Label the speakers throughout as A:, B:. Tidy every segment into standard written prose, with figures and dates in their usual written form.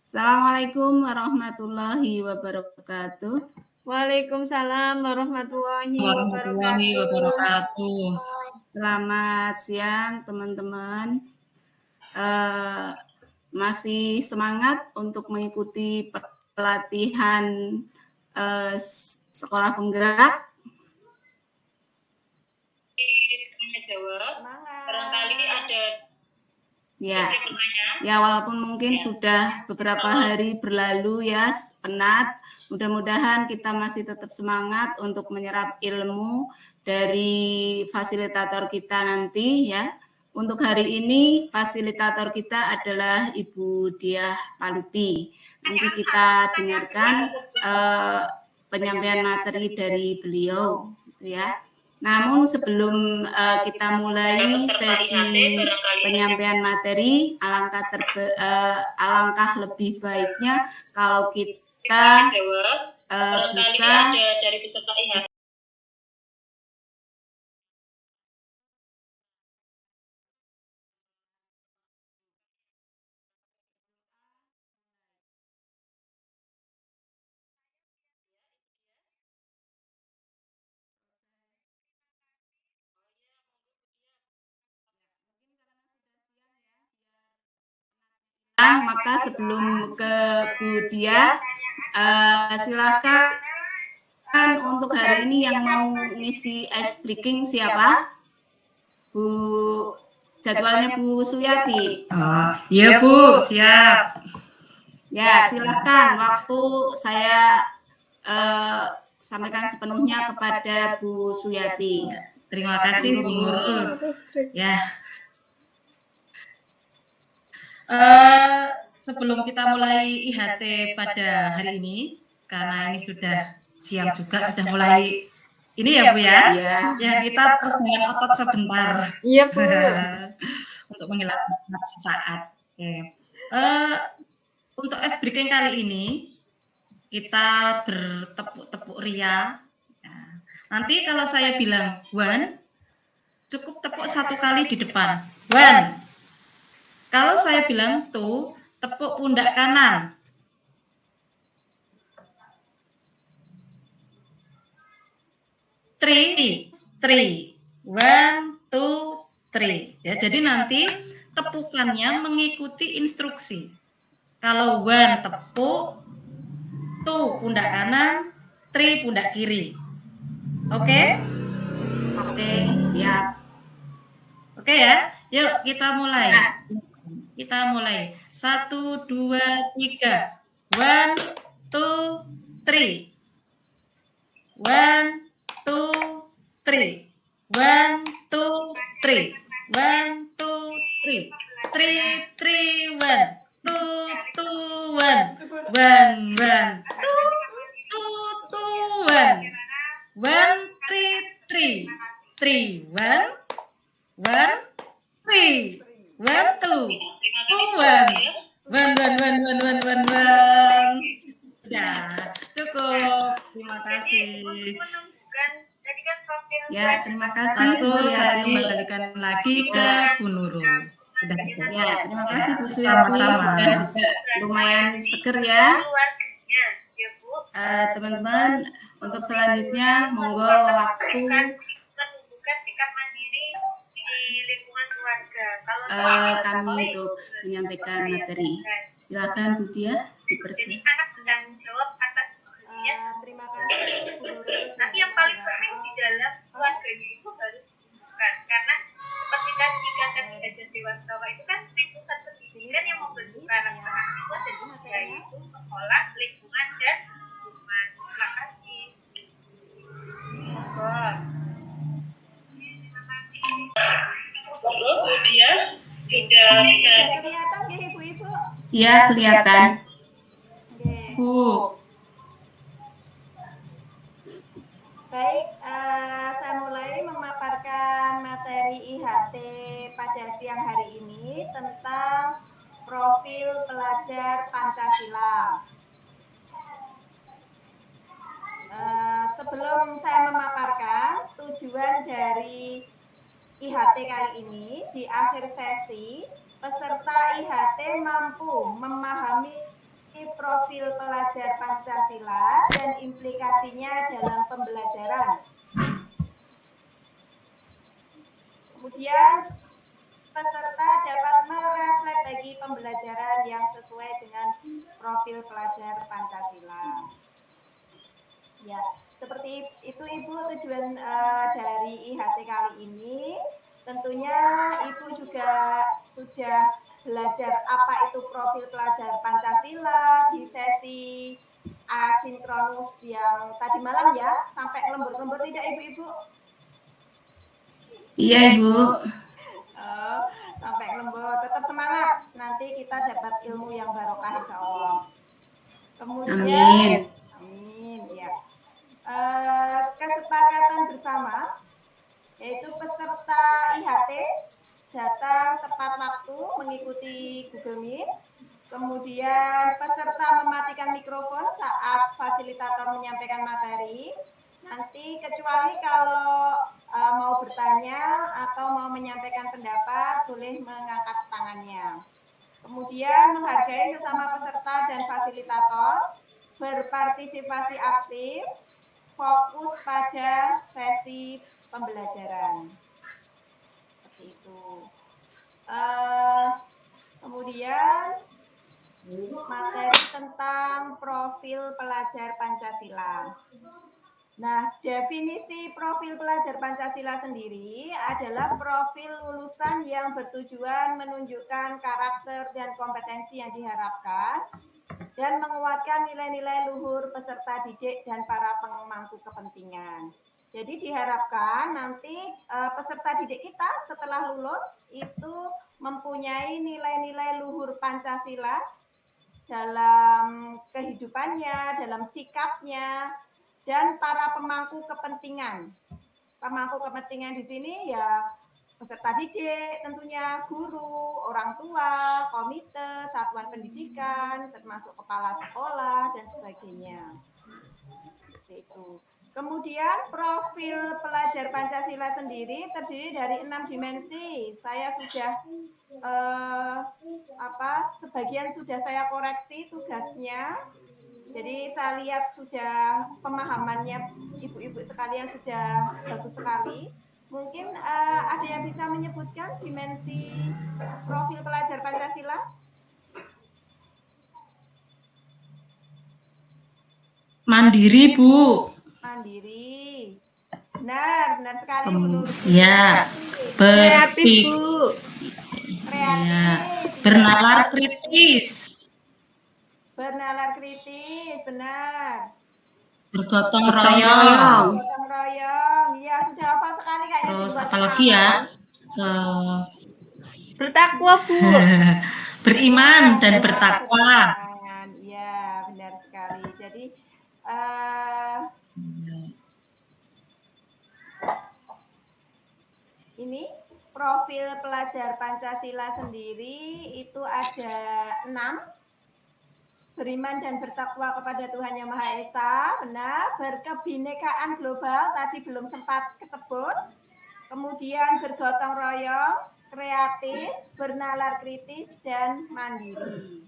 A: Assalamualaikum warahmatullahi wabarakatuh.
B: Waalaikumsalam warahmatullahi
C: Warahmatullahi
B: wabarakatuh.
C: wabarakatuh.
A: Selamat siang teman-teman. Masih semangat untuk mengikuti pelatihan sekolah penggerak?
C: Barangkali ada
A: Ya, walaupun mungkin sudah beberapa hari berlalu ya, penat. Mudah-mudahan kita masih tetap semangat untuk menyerap ilmu dari fasilitator kita nanti ya. Untuk hari ini fasilitator kita adalah Ibu Diah Palupi. Nanti kita dengarkan penyampaian materi dari beliau ya. Namun sebelum kita mulai sesi penyampaian materi, alangkah lebih baiknya kalau kita buka
C: dari peserta IHT.
A: Maka sebelum ke Bu Diah, silakan untuk hari ini yang mau ngisi ice breaking siapa? Bu, jadwalnya Bu Suyati.
C: Iya Bu, siap.
A: Ya, silakan. Waktu saya sampaikan sepenuhnya kepada Bu Suyati.
C: Terima kasih Bu Nurul. Ya. Sebelum kita mulai IHT pada hari ini, karena ini sudah siang juga, sudah mulai ini ya Bu ya. Ya, kita perbanyak otot sebentar.
B: Iya Bu.
C: Untuk menghilangkan sesaat. Oke. Untuk ice breaking kali ini kita bertepuk-tepuk ria. Nah, nanti kalau saya bilang one, cukup tepuk satu kali di depan. One. Kalau saya bilang two, tepuk pundak kanan. Three. One, two, three. Ya, jadi nanti tepukannya mengikuti instruksi. Kalau one tepuk, two pundak kanan, three pundak kiri. Oke?
A: Oke, siap.
C: Oke ya, yuk kita mulai. Kita mulai. 1, 2, 3. 1, 2, 3. 1, 2, 3. 1, 2, 3. 1, 2, 3. 3, 3, 1. 2, 2, 1. 1, 1. 2, 2, 2, 1. 1, 3, 3. 3, 1. 1, 3. 1, 2. 1. 1. Ya, cukup. Terima kasih.
A: Ya, terima kasih Bu
C: Satu, saya
A: Suyati.
C: kembalikan lagi ke Bu Nurul. Sudah cukup.
A: Ya, terima kasih Bu Suyati. Sudah juga lumayan seger ya. Teman-teman, untuk selanjutnya monggo waktu kami untuk menyampaikan materi. Silakan Bu Diah dipersilakan.
B: Terima kasih Bu Nurul.
D: Tapi yang paling penting di dalam keluarganya itu harus dibutuhkan, karena seperti tadi kata di ajar Dewan Bawah itu kan lingkungan pendidikan yang membentuk karakter itu ada tiga, yaitu sekolah, lingkungan, dan hukuman. Terima kasih.
C: Bu Diah sudah bisa.
B: Kelihatan ya Ibu-ibu?
A: Iya, kelihatan.
C: Bu.
B: Baik, saya mulai memaparkan materi IHT pada siang hari ini tentang profil pelajar Pancasila. Sebelum saya memaparkan tujuan dari IHT kali ini, di akhir sesi, peserta IHT mampu memahami profil pelajar Pancasila dan implikasinya dalam pembelajaran. Kemudian peserta dapat merefleksi pembelajaran yang sesuai dengan profil pelajar Pancasila. Ya, seperti itu Ibu tujuan dari IHT kali ini. Tentunya Ibu juga sudah belajar apa itu profil pelajar Pancasila di sesi asinkronus yang tadi malam ya, sampai lembur-lembur tidak Ibu-Ibu?
A: Iya Ibu.
B: Oh, sampai lembur, tetap semangat. Nanti kita dapat ilmu yang barokah insya Allah. Kemudian, amin ya. Kesepakatan bersama yaitu peserta IHT datang tepat waktu mengikuti Google Meet. Kemudian peserta mematikan mikrofon saat fasilitator menyampaikan materi. Nanti kecuali kalau mau bertanya atau mau menyampaikan pendapat, boleh mengangkat tangannya. Kemudian menghargai sesama peserta dan fasilitator, berpartisipasi aktif, fokus pada sesi pembelajaran. Seperti itu. Kemudian materi tentang profil pelajar Pancasila. Nah, definisi profil pelajar Pancasila sendiri adalah profil lulusan yang bertujuan menunjukkan karakter dan kompetensi yang diharapkan dan menguatkan nilai-nilai luhur peserta didik dan para pemangku kepentingan. Jadi diharapkan nanti peserta didik kita setelah lulus itu mempunyai nilai-nilai luhur Pancasila dalam kehidupannya, dalam sikapnya, dan para pemangku kepentingan. Pemangku kepentingan di sini ya peserta didik, tentunya guru, orang tua, komite, satuan pendidikan, termasuk kepala sekolah, dan sebagainya. Itu. Kemudian profil pelajar Pancasila sendiri terdiri dari 6 dimensi. Saya sudah sebagian sudah saya koreksi tugasnya. Jadi saya lihat sudah pemahamannya ibu-ibu sekalian sudah bagus sekali. Mungkin ada yang bisa menyebutkan dimensi profil pelajar Pancasila?
C: Mandiri, Bu.
B: Mandiri. Benar sekali Bu.
C: Ya.
B: Kreatif, Bu. Kreatif.
C: Ya. Bernalar kritis.
B: Bernalar kritis, benar.
C: Bergotong royong.
B: Bergotong royong. Ya, sudah hafal sekali kayaknya.
C: Terus apalagi ya?
B: Bertakwa, Bu.
C: Beriman dan bertakwa.
B: Ya, benar sekali. Jadi ini profil pelajar Pancasila sendiri itu ada 6. Beriman dan bertakwa kepada Tuhan Yang Maha Esa, benar. Berkebinekaan global, tadi belum sempat kesebut. Kemudian bergotong royong, kreatif, bernalar kritis, dan mandiri.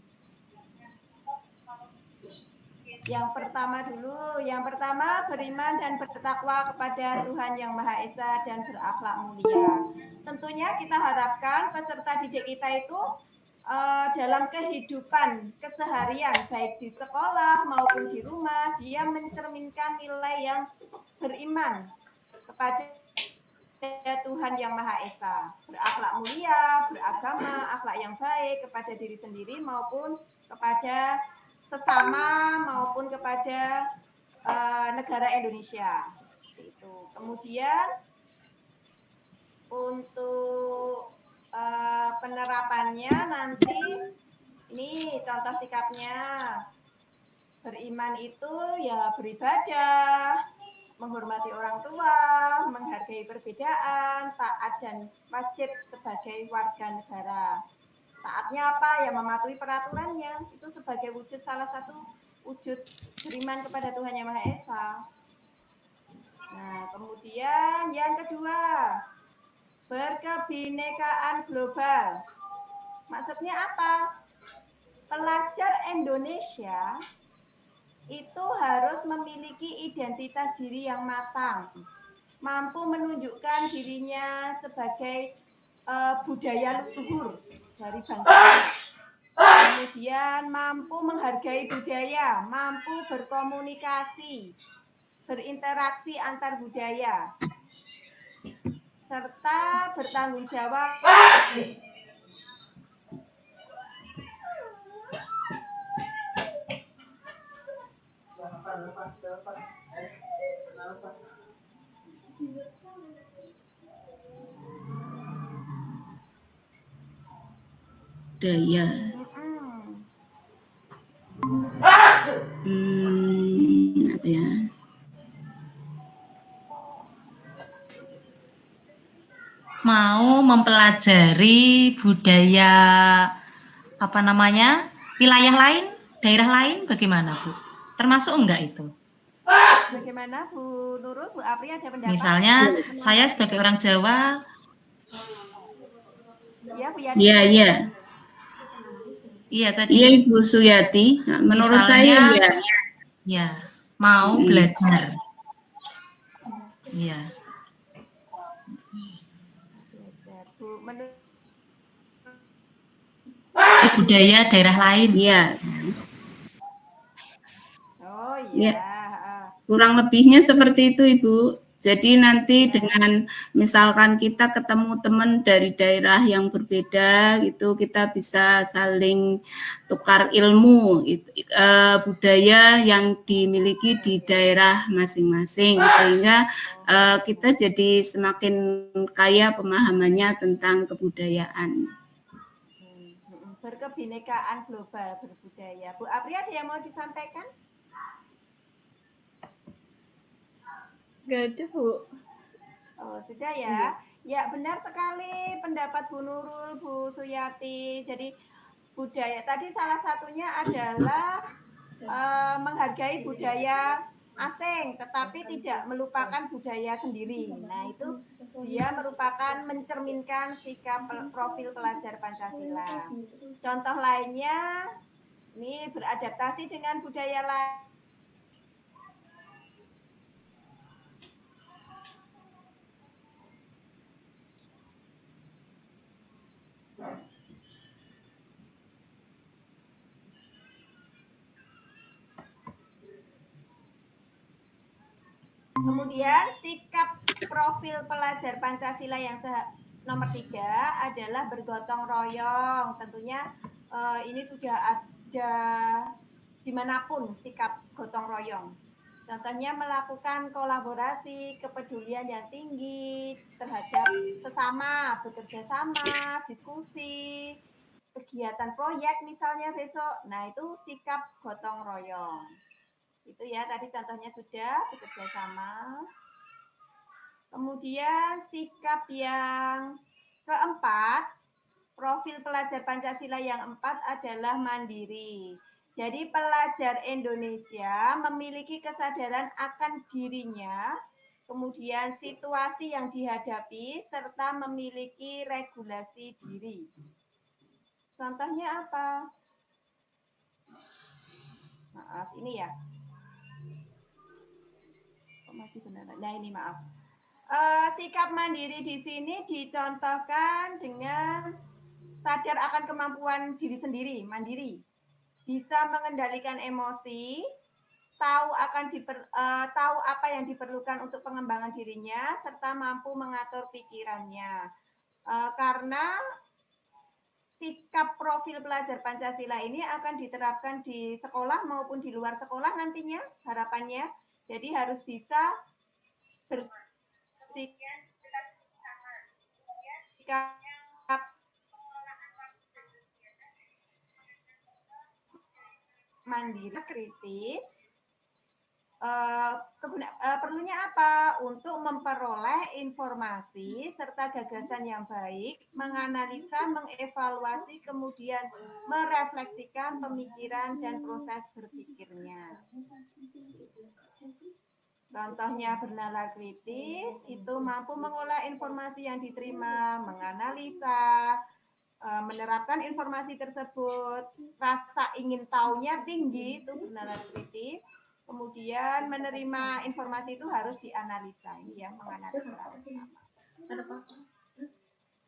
B: Yang pertama beriman dan bertakwa kepada Tuhan Yang Maha Esa dan berakhlak mulia. Tentunya kita harapkan peserta didik kita itu dalam kehidupan keseharian, baik di sekolah maupun di rumah, dia mencerminkan nilai yang beriman kepada Tuhan Yang Maha Esa, berakhlak mulia, beragama, akhlak yang baik kepada diri sendiri maupun kepada sesama maupun kepada negara Indonesia. Itu. Kemudian untuk penerapannya nanti ini contoh sikapnya. Beriman itu ya beribadah, menghormati orang tua, menghargai perbedaan, taat dan wajib sebagai warga negara. Taatnya apa? Ya mematuhi peraturannya. Itu sebagai wujud salah satu wujud beriman kepada Tuhan Yang Maha Esa. Nah, kemudian yang kedua, berkebinekaan global. Maksudnya apa? pelajar Indonesia itu harus memiliki identitas diri yang matang, mampu menunjukkan dirinya sebagai budaya luhur dari bangsanya. Kemudian mampu menghargai budaya, mampu berkomunikasi, berinteraksi antar budaya, serta bertanggung jawab
A: budaya. Apa ya?
C: Mau mempelajari budaya apa namanya wilayah lain, daerah lain, bagaimana Bu? Termasuk enggak itu?
B: Bagaimana Bu Nurul, Bu Apri ada pendapat?
C: Misalnya saya sebagai orang Jawa.
B: Ya, Bu Yani.
A: Iya, iya.
C: Iya tadi.
A: Iya Ibu Suyati, menurut
C: Misalnya,
A: saya ya.
C: Ya, mau belajar. Iya. Budaya daerah lain.
A: Iya.
B: Oh iya.
A: Kurang lebihnya seperti itu Ibu. Jadi nanti dengan misalkan kita ketemu teman dari daerah yang berbeda gitu, kita bisa saling tukar ilmu budaya yang dimiliki di daerah masing-masing, sehingga kita jadi semakin kaya pemahamannya tentang kebudayaan.
B: Berkebinekaan global berbudaya. Bu Apri ada yang mau disampaikan?
E: Gak ada, Bu.
B: Oh, sudah ya. Ya, benar sekali pendapat Bu Nurul, Bu Suyati. Jadi budaya tadi salah satunya adalah menghargai budaya asing, tetapi tidak melupakan budaya sendiri. Nah, itu dia merupakan mencerminkan sikap profil pelajar Pancasila. Contoh lainnya, ini beradaptasi dengan budaya lain. Kemudian sikap profil pelajar Pancasila yang nomor 3 adalah bergotong royong. Tentunya ini sudah ada dimanapun sikap gotong royong. Contohnya melakukan kolaborasi, kepedulian yang tinggi terhadap sesama, bekerja sama, diskusi, kegiatan proyek misalnya besok. Nah, itu sikap gotong royong. Itu ya, tadi contohnya sudah bekerja sama. Kemudian sikap yang keempat, profil pelajar Pancasila yang 4 adalah mandiri. Jadi pelajar Indonesia memiliki kesadaran akan dirinya, kemudian situasi yang dihadapi, serta memiliki regulasi diri. Contohnya apa? Maaf, ini ya. Masih benar. Nah, ini maaf. Sikap mandiri di sini dicontohkan dengan sadar akan kemampuan diri sendiri, mandiri, bisa mengendalikan emosi, tahu apa yang diperlukan untuk pengembangan dirinya, serta mampu mengatur pikirannya. Karena sikap profil pelajar Pancasila ini akan diterapkan di sekolah maupun di luar sekolah nantinya, harapannya. Jadi harus bisa bersikap mandiri, kritis. Perlunya apa? Untuk memperoleh informasi serta gagasan yang baik, menganalisa, mengevaluasi, kemudian merefleksikan pemikiran dan proses berpikirnya. Contohnya bernalar kritis, itu mampu mengolah informasi yang diterima, menganalisa, menerapkan informasi tersebut, rasa ingin tahunya tinggi, itu benar kritis. Kemudian menerima informasi itu harus dianalisa, ini ya, menganalisa.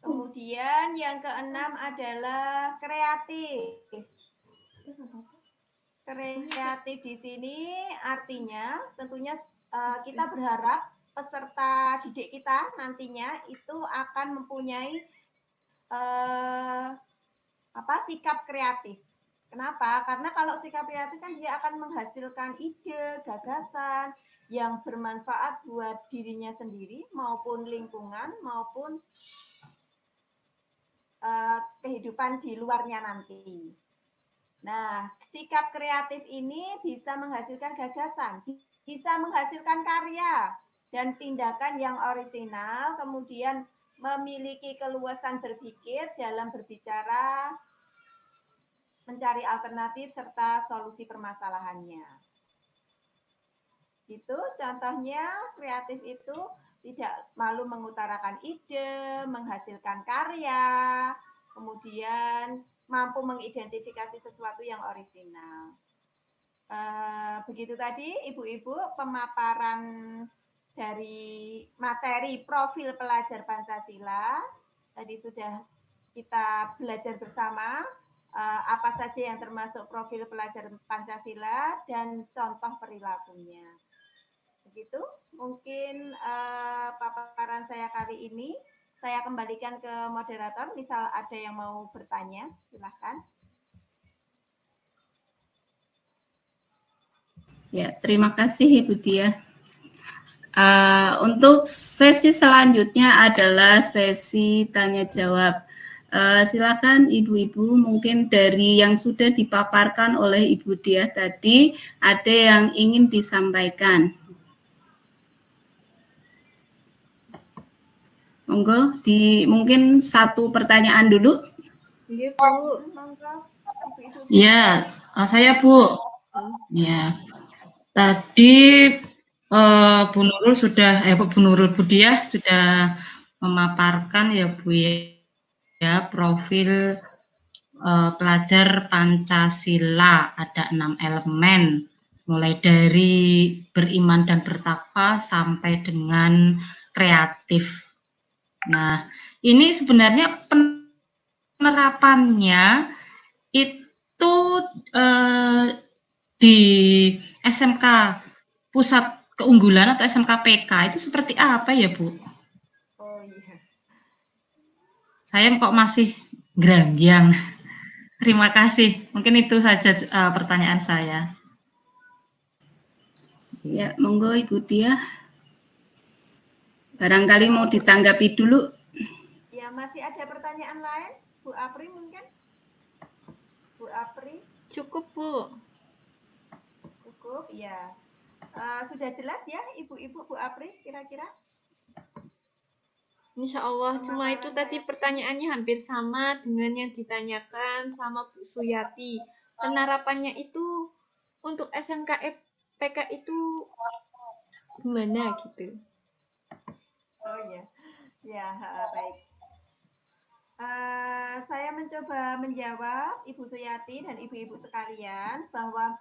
B: Kemudian yang keenam adalah kreatif. Kreatif di sini artinya tentunya kita berharap peserta didik kita nantinya itu akan mempunyai sikap kreatif. Kenapa? Karena kalau sikap kreatif kan dia akan menghasilkan ide, gagasan yang bermanfaat buat dirinya sendiri maupun lingkungan maupun kehidupan di luarnya nanti. Nah, sikap kreatif ini bisa menghasilkan gagasan, bisa menghasilkan karya dan tindakan yang orisinal, kemudian memiliki keluasan berpikir dalam berbicara, mencari alternatif serta solusi permasalahannya. Itu contohnya kreatif itu tidak malu mengutarakan ide, menghasilkan karya, kemudian mampu mengidentifikasi sesuatu yang orisinal. Begitu tadi Ibu-ibu pemaparan dari materi profil pelajar Pancasila. Tadi sudah kita belajar bersama apa saja yang termasuk profil pelajar Pancasila dan contoh perilakunya. Begitu mungkin paparan saya kali ini. Saya kembalikan ke moderator, misal ada yang mau bertanya, silakan.
A: Ya, terima kasih Ibu Diah. Untuk sesi selanjutnya adalah sesi tanya jawab. Silakan ibu-ibu, mungkin dari yang sudah dipaparkan oleh Ibu Diah tadi, ada yang ingin disampaikan. Monggo, mungkin satu pertanyaan dulu.
E: Iya, Bu.
C: Ya, saya Bu. Ya, tadi Bu Nurul Bu Diah sudah memaparkan ya Bu ya profil pelajar Pancasila, ada 6 elemen, mulai dari beriman dan bertakwa sampai dengan kreatif. Nah, ini sebenarnya penerapannya itu di SMK Pusat Keunggulan atau SMK PK itu seperti apa ya, Bu?
B: Oh iya.
C: Saya kok masih gerambyang. Terima kasih. Mungkin itu saja pertanyaan saya.
A: Ya, monggo Ibu Diah. Barangkali mau ditanggapi dulu.
B: Ya, masih ada pertanyaan lain? Bu Apri mungkin? Bu Apri?
E: Cukup, Bu.
B: Cukup, ya. Sudah jelas ya Ibu-ibu Bu Apri kira-kira?
E: Insya Allah, cuma itu tadi pertanyaannya hampir sama dengan yang ditanyakan sama Bu Suyati. Penerapannya itu untuk SMK PK itu gimana gitu?
B: Oh ya, ya baik. Saya mencoba menjawab Ibu Suyati dan ibu-ibu sekalian bahwa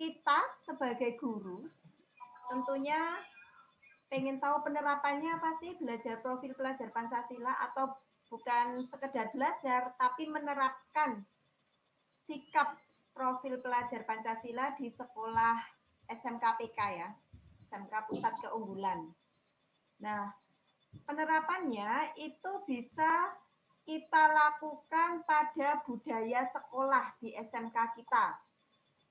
B: kita sebagai guru tentunya pengen tahu penerapannya apa sih, belajar profil pelajar Pancasila atau bukan sekedar belajar tapi menerapkan sikap profil pelajar Pancasila di sekolah SMK PK ya, SMK Pusat Keunggulan. Nah, penerapannya itu bisa kita lakukan pada budaya sekolah di SMK kita.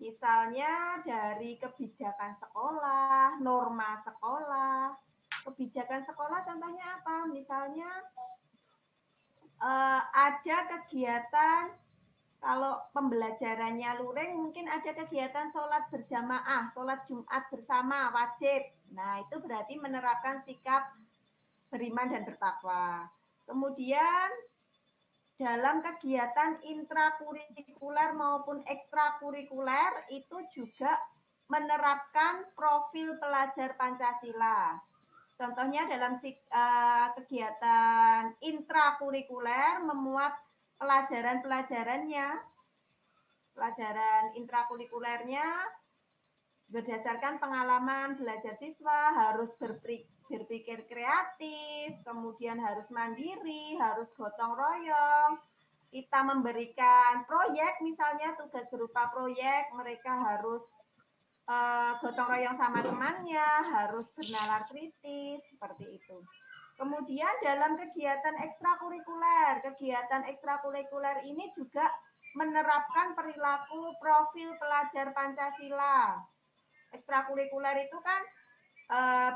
B: Misalnya dari kebijakan sekolah, norma sekolah. Kebijakan sekolah contohnya apa? Misalnya ada kegiatan, kalau pembelajarannya luring mungkin ada kegiatan sholat berjamaah, sholat Jumat bersama wajib. Nah, itu berarti menerapkan sikap beriman dan bertakwa. Kemudian dalam kegiatan intrakurikuler maupun ekstrakurikuler itu juga menerapkan profil pelajar Pancasila. Contohnya dalam kegiatan intrakurikuler memuat pelajaran intrakurikulernya berdasarkan pengalaman belajar siswa, harus berpikir kreatif, kemudian harus mandiri, harus gotong royong. Kita memberikan proyek, misalnya tugas berupa proyek, mereka harus gotong royong sama temannya, harus bernalar kritis, seperti itu. Kemudian dalam kegiatan ekstrakurikuler ini juga menerapkan perilaku profil pelajar Pancasila. Ekstrakurikuler itu kan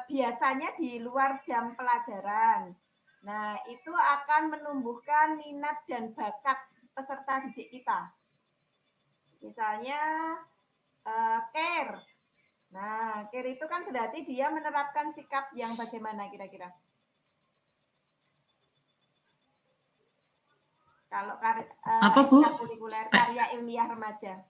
B: biasanya di luar jam pelajaran. Nah, itu akan menumbuhkan minat dan bakat peserta didik kita. Misalnya care. Nah, care itu kan berarti dia menerapkan sikap yang bagaimana kira-kira? Kalau ekstrakurikuler karya ilmiah remaja.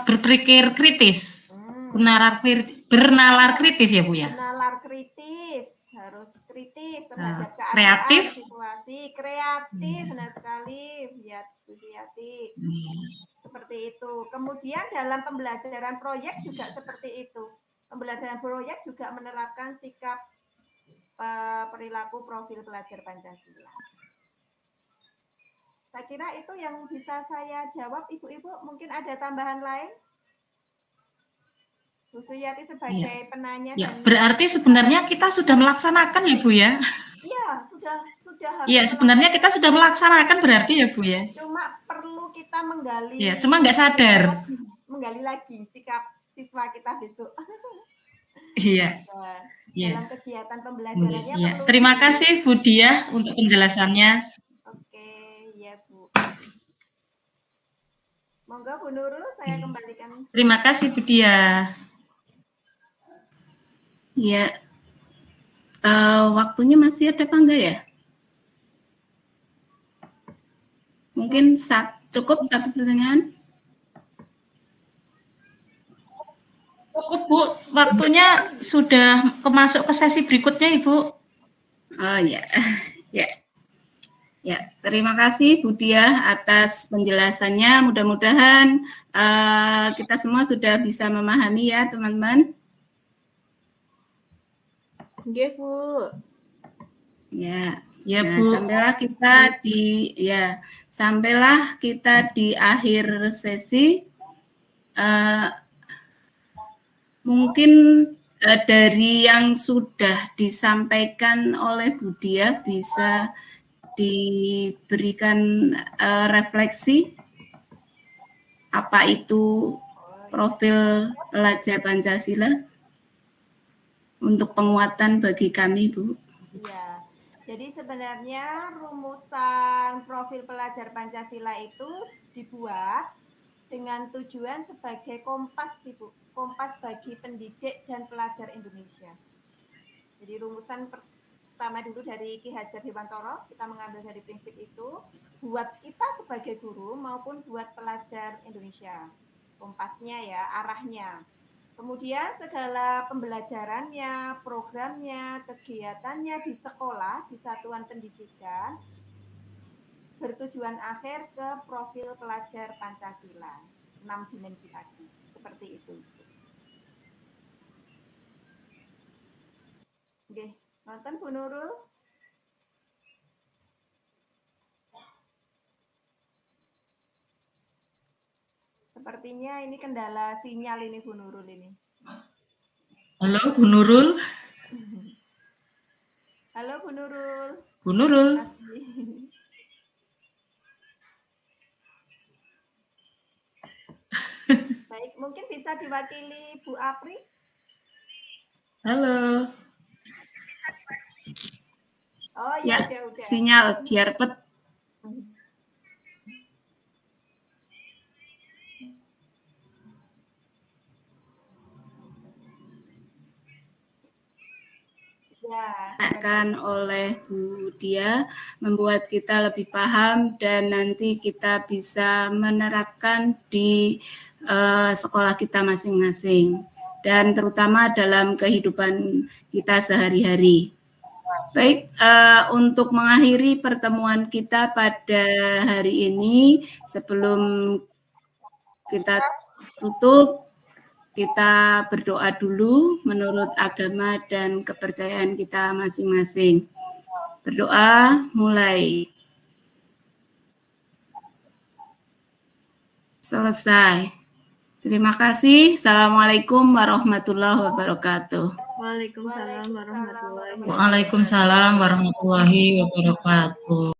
C: Berpikir kritis, bernalar kritis ya Bu ya.
B: Bernalar kritis, harus kritis terhadap keadaan,
C: kreatif,
B: situasi, kreatif, benar sekali, lihat Bu Yati. Seperti itu. Kemudian dalam pembelajaran proyek juga seperti itu. Pembelajaran proyek juga menerapkan sikap perilaku profil pelajar Pancasila. Saya kira itu yang bisa saya jawab. Ibu-ibu mungkin ada tambahan lain? Bu Suyati sebagai penanya.
C: Ya, berarti sebenarnya kita sudah melaksanakan ya Bu ya?
B: Iya, sudah.
C: Iya, sebenarnya kita sudah melaksanakan berarti ya Bu ya?
B: Cuma perlu kita menggali.
C: Iya, cuma nggak sadar.
B: Menggali lagi sikap siswa kita besok.
C: Iya.
B: Dalam kegiatan pembelajarannya.
C: Iya. Terima kasih Bu Diah untuk penjelasannya.
B: Oke, ya Bu. Monggo Bu Nurul, saya kembalikan.
C: Terima kasih Bu Diah.
A: Ya, waktunya masih ada apa enggak ya? Mungkin cukup satu pertanyaan.
C: Cukup Bu, waktunya sudah masuk ke sesi berikutnya Ibu.
A: Oh ya, ya. Terima kasih Bu Diah atas penjelasannya. Mudah-mudahan kita semua sudah bisa memahami ya teman-teman.
E: Nggih, Bu.
A: Ya,
C: Ya Bu.
A: Sampailah kita di akhir sesi. Mungkin dari yang sudah disampaikan oleh Bu Diah bisa diberikan refleksi apa itu profil pelajar Pancasila untuk penguatan bagi kami, Bu.
B: Ya, jadi sebenarnya rumusan profil pelajar Pancasila itu dibuat dengan tujuan sebagai kompas, Ibu. Kompas bagi pendidik dan pelajar Indonesia. Jadi rumusan pertama dulu dari Ki Hajar Dewantoro, kita mengambil dari prinsip itu, buat kita sebagai guru maupun buat pelajar Indonesia. Kompasnya ya, arahnya. Kemudian segala pembelajarannya, programnya, kegiatannya di sekolah, di satuan pendidikan, bertujuan akhir ke profil pelajar Pancasila. 6 dimensi tadi, seperti itu. Oke, nonton Bu Nurul. Sepertinya ini kendala sinyal ini Bu Nurul ini.
C: Halo Bu Nurul.
B: Halo Bu Nurul.
C: Bu Nurul.
B: Baik, mungkin bisa diwakili Bu Apri.
C: Halo.
B: Oh ya, udah.
A: Sinyal biar pet. Akan oleh Bu Diah membuat kita lebih paham dan nanti kita bisa menerapkan di sekolah kita masing-masing dan terutama dalam kehidupan kita sehari-hari. Baik, untuk mengakhiri pertemuan kita pada hari ini, sebelum kita tutup, kita berdoa dulu menurut agama dan kepercayaan kita masing-masing. Berdoa mulai. Selesai. Terima kasih. Assalamualaikum warahmatullahi wabarakatuh.
E: Waalaikumsalam warahmatullahi wabarakatuh.
C: Waalaikumsalam warahmatullahi wabarakatuh.